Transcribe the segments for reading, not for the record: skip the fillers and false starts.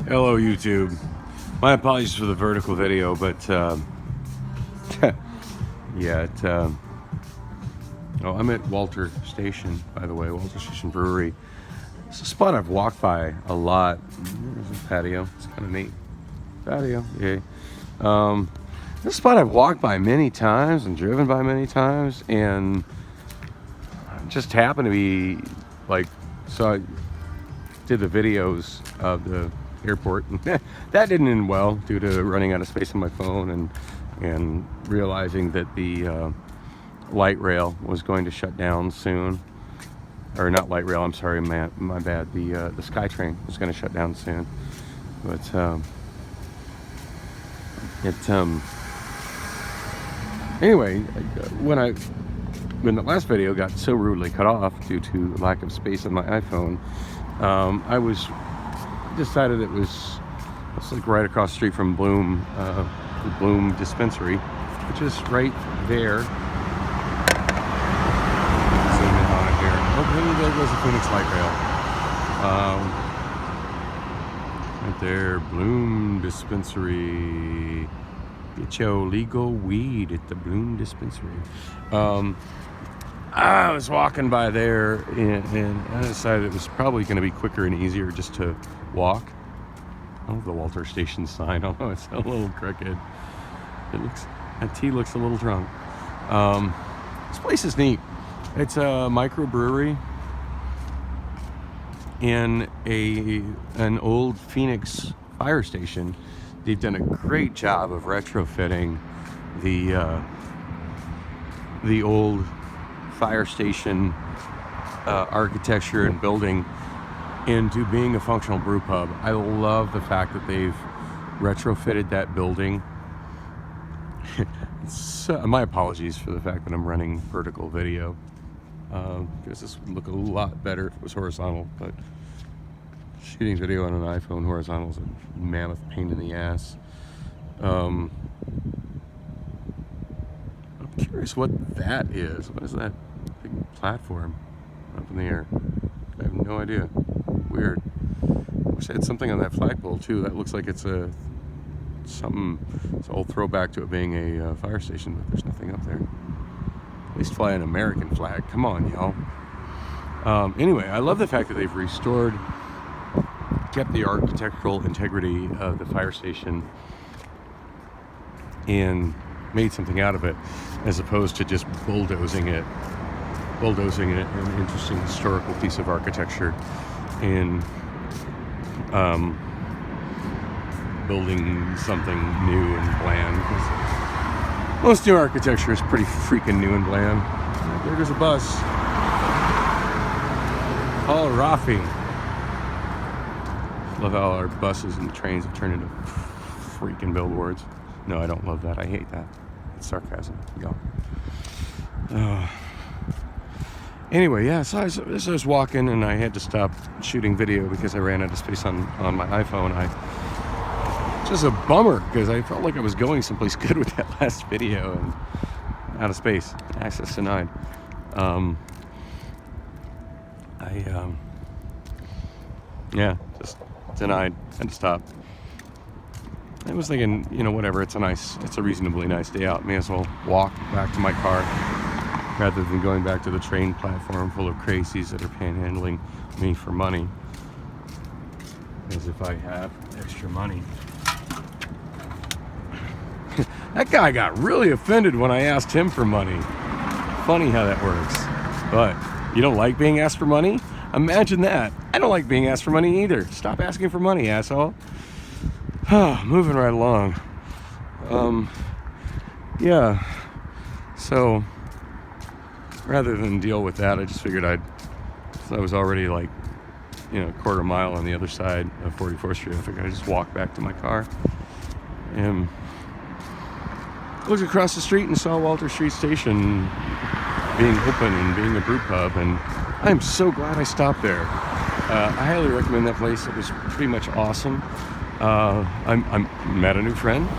Hello YouTube. My apologies for the vertical video, but yeah, I'm at Walter Station, by the way, Walter Station Brewery. It's a spot I've walked by a lot. There's a patio. It's kind of neat. Patio, yay. This spot I've walked by many times and driven by many times, and just happened to be like, so I did the videos of the airport. That didn't end well due to running out of space on my phone and realizing that the light rail was going to shut down soon. Or not light rail, I'm sorry, my bad. The SkyTrain was going to shut down soon. But anyway, when the last video got so rudely cut off due to lack of space on my iPhone, I decided it's like right across the street from Bloom, the Bloom dispensary, which is right there. Zoom in on it here. Oh, there goes the Phoenix light rail. Right there, Bloom dispensary. Get your legal weed at the Bloom dispensary. I was walking by there and I decided it was probably going to be quicker and easier just to walk. Oh, the Walter Station sign. Oh, it's a little crooked. That T looks a little drunk. This place is neat. It's a microbrewery in an old Phoenix fire station. They've done a great job of retrofitting the old fire station architecture and building into being a functional brew pub. I love the fact that they've retrofitted that building. My apologies for the fact that I'm running vertical video, because this would look a lot better if it was horizontal, but shooting video on an iPhone horizontal is a mammoth pain in the ass. I'm curious what that is. What is that big platform up in the air? I have no idea. Weird. I wish I had something on that flagpole too. That looks like it's it's an old throwback to it being a fire station, but there's nothing up there. At least fly an American flag. Come on, y'all. Anyway, I love the fact that they've kept the architectural integrity of the fire station and made something out of it, as opposed to just bulldozing it, an interesting historical piece of architecture, and building something new and bland. Because most new architecture is pretty freaking new and bland. There goes a bus. Oh, Rafi. Love how our buses and trains have turned into freaking billboards. No, I don't love that. I hate that. It's sarcasm. Y'all. Anyway, yeah, so I was walking and I had to stop shooting video because I ran out of space on my iPhone. Just a bummer, because I felt like I was going someplace good with that last video and out of space. Access denied. Yeah, just denied. Had to stop. I was thinking, whatever, it's a reasonably nice day out. May as well walk back to my car rather than going back to the train platform full of crazies that are panhandling me for money. As if I have extra money. That guy got really offended when I asked him for money. Funny how that works. But you don't like being asked for money? Imagine that. I don't like being asked for money either. Stop asking for money, asshole. Moving right along. Yeah. So rather than deal with that, I just figured I was already like, a quarter mile on the other side of 44th Street. I figured I'd just walk back to my car and looked across the street and saw Walter Street Station being open and being a brew pub, and I'm so glad I stopped there. I highly recommend that place. It was pretty much awesome. I met a new friend.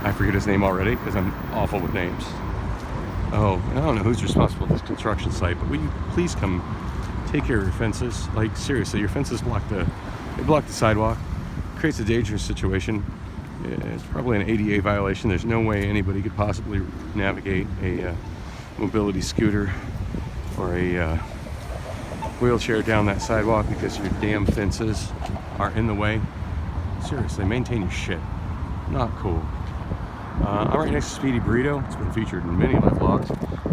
I forget his name already because I'm awful with names. Oh, I don't know who's responsible for this construction site, but will you please come take care of your fences? Like, seriously, your fences block the sidewalk. creates a dangerous situation. It's probably an ADA violation. There's no way anybody could possibly navigate a mobility scooter or a wheelchair down that sidewalk because your damn fences are in the way. Seriously, maintain your shit. Not cool. I'm right next to Speedy Burrito. It's been featured in many of my vlogs.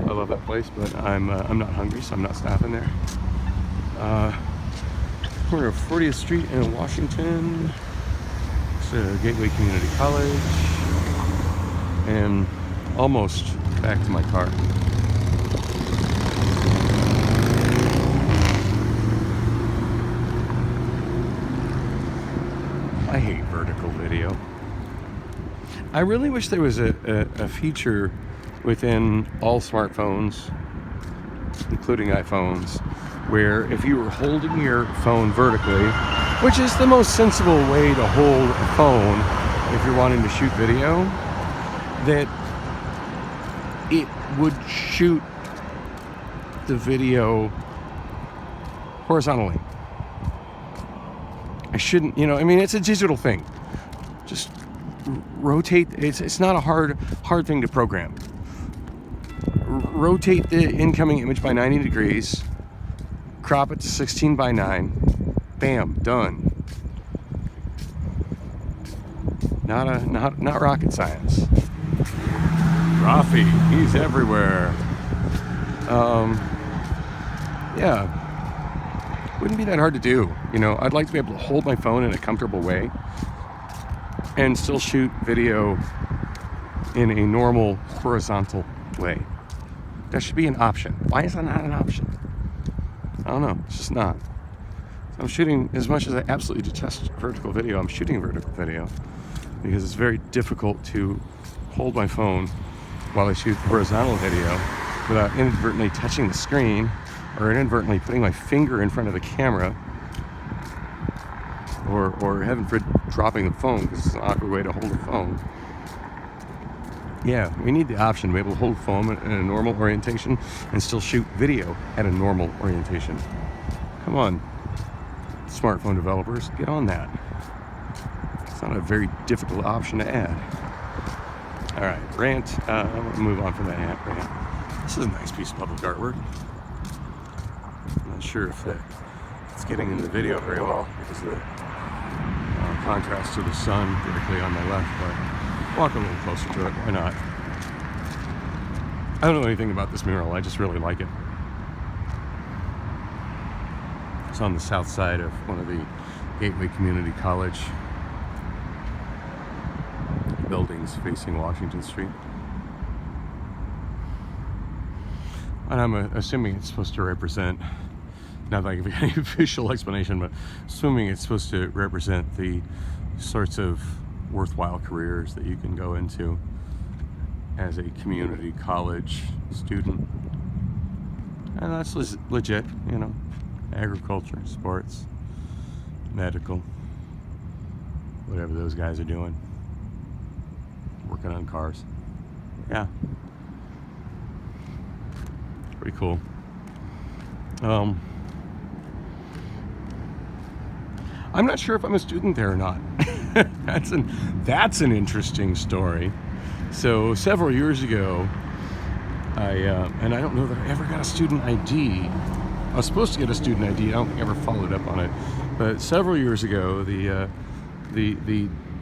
I love that place, but I'm not hungry, so I'm not stopping there. Corner of 40th Street in Washington. It's Gateway Community College, and almost back to my car. I hate vertical video. I really wish there was a feature within all smartphones, including iPhones, where if you were holding your phone vertically, which is the most sensible way to hold a phone if you're wanting to shoot video, that it would shoot the video horizontally. I shouldn't, I mean, it's a digital thing. Just rotate. It's not a hard thing to program. Rotate the incoming image by 90 degrees, crop it to 16 by 9, bam, done. Not rocket science. Rafi, he's everywhere. Yeah. Wouldn't be that hard to do. I'd like to be able to hold my phone in a comfortable way and still shoot video in a normal horizontal way. That should be an option. Why is that not an option? I don't know. It's just not. I'm shooting, as much as I absolutely detest vertical video, I'm shooting vertical video because it's very difficult to hold my phone while I shoot horizontal video without inadvertently touching the screen or inadvertently putting my finger in front of the camera, or heaven forbid dropping the phone, because it's an awkward way to hold a phone. Yeah, we need the option to be able to hold phone in a normal orientation and still shoot video at a normal orientation. Come on, smartphone developers, get on that. It's not a very difficult option to add. All right, rant. I'm going to move on from that rant. This is a nice piece of public artwork. I'm not sure if it's getting in the video very well because of the contrast to the sun directly on my left, but walk a little closer to it. Why not? I don't know anything about this mural. I just really like it. It's on the south side of one of the Gateway Community College buildings facing Washington Street. And I'm assuming it's supposed to represent, not that I give you any official explanation, but assuming it's supposed to represent the sorts of worthwhile careers that you can go into as a community college student. And that's legit, agriculture, sports, medical, whatever those guys are doing, working on cars. Yeah, pretty cool. I'm not sure if I'm a student there or not. That's an interesting story. So several years ago, and I don't know that I ever got a student ID. I was supposed to get a student ID. I don't think I ever followed up on it. But several years ago, the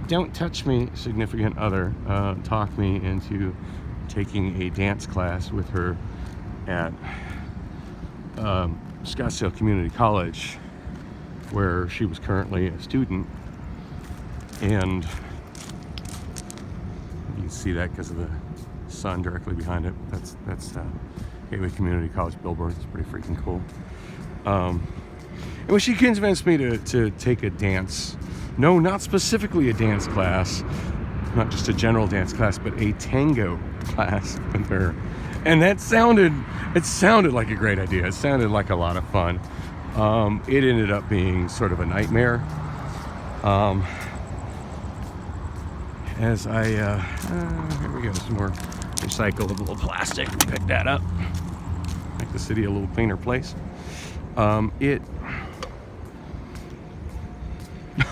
Don't Touch Me significant other talked me into taking a dance class with her at Scottsdale Community College, where she was currently a student. And you can see that because of the sun directly behind it. That's Gateway Community College billboard. It's pretty freaking cool. And when she convinced me to take a dance, no, not specifically a dance class, not just a general dance class, but a tango class with her. And it sounded like a great idea. It sounded like a lot of fun. It ended up being sort of a nightmare. As I, here we go, some more recyclable plastic. Pick that up. Make the city a little cleaner place.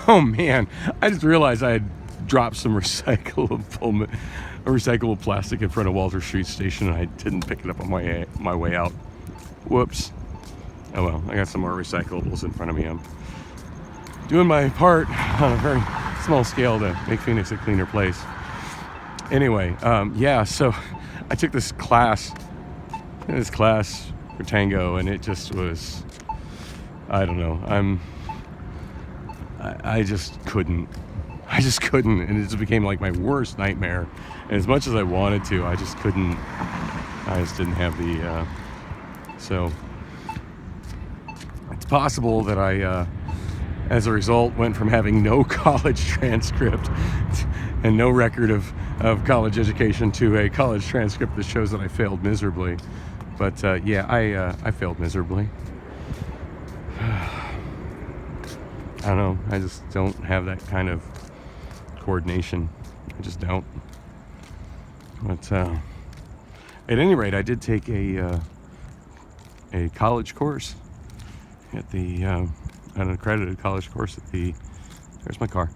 Oh man, I just realized I had dropped some recyclable plastic in front of Walter Street Station, and I didn't pick it up on my way out. Whoops. Oh well, I got some more recyclables in front of me. I'm doing my part on a very small scale to make Phoenix a cleaner place. Anyway, yeah, so I took this class for tango, and it just was, I don't know, I just couldn't, and it just became like my worst nightmare. And as much as I wanted to, I just couldn't, I just didn't have the, so it's possible that I, as a result, went from having no college transcript and no record of college education to a college transcript that shows that I failed miserably. But yeah, I failed miserably. I don't know, I just don't have that kind of coordination. I just don't. But at any rate, I did take a college course at the an accredited college course at the, there's my car,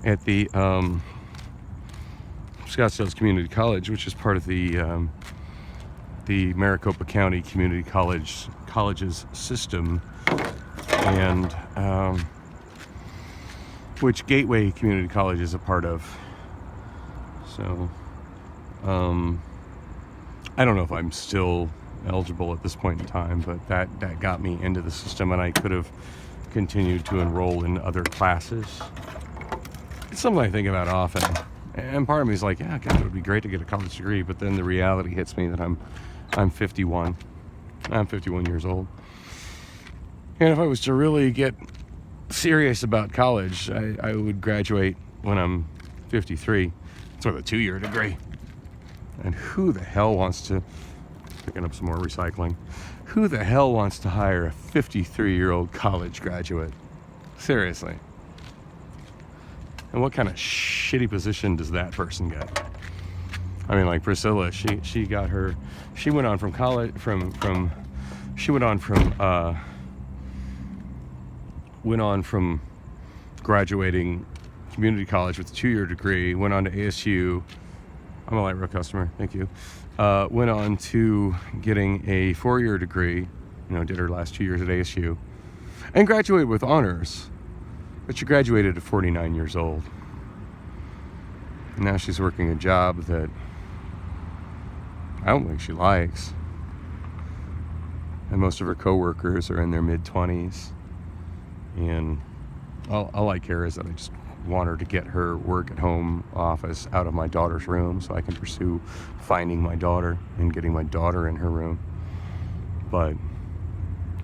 at the Scottsdale Community College, which is part of the Maricopa County Community Colleges system, and which Gateway Community College is a part of. So I don't know if I'm still eligible at this point in time, but that got me into the system, and I could have continued to enroll in other classes. It's something I think about often, and part of me is like, yeah, God, it would be great to get a college degree, but then the reality hits me that I'm 51. I'm 51 years old, and if I was to really get serious about college, I would graduate when I'm 53. It's with a 2-year degree. And who the hell wants to, picking up some more recycling, who the hell wants to hire a 53-year-old college graduate? Seriously. And what kind of shitty position does that person get? I mean, like Priscilla, she got her, she went on from college, went on from graduating community college with a 2-year degree, went on to ASU. I'm a light rail customer, thank you. Went on to getting a 4-year degree, did her last 2 years at ASU, and graduated with honors. But she graduated at 49 years old. And now she's working a job that I don't think she likes. And most of her coworkers are in their mid-20s. And all I care is that I just want her to get her work at home office out of my daughter's room so I can pursue finding my daughter and getting my daughter in her room. But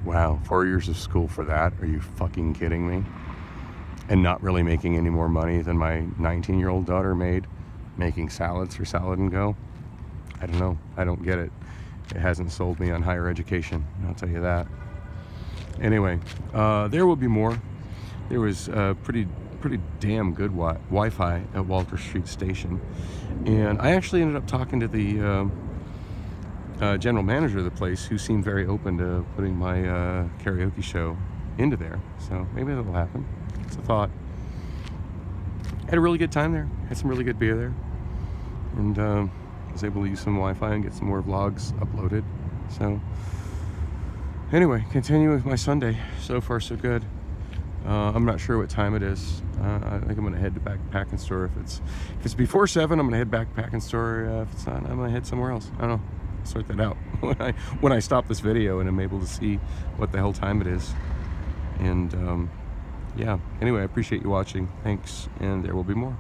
wow, 4 years of school for that? Are you fucking kidding me? And not really making any more money than my 19-year-old daughter made making salads for Salad and Go? I don't know. I don't get it. It hasn't sold me on higher education, I'll tell you that. Anyway, there will be more. There was pretty damn good Wi-Fi at Walter Street Station, and I actually ended up talking to the general manager of the place, who seemed very open to putting my karaoke show into there. So maybe that'll happen. It's a thought. Had a really good time there. Had some really good beer there, and was able to use some Wi-Fi and get some more vlogs uploaded. So anyway, continue with my Sunday. So far, so good. I'm not sure what time it is. I think I'm gonna head to Backpacking Store. If it's before 7, I'm gonna head Backpacking Store. If it's not, I'm gonna head somewhere else. I don't know. Sort that out when I stop this video and I'm able to see what the hell time it is. And yeah. Anyway, I appreciate you watching. Thanks, and there will be more.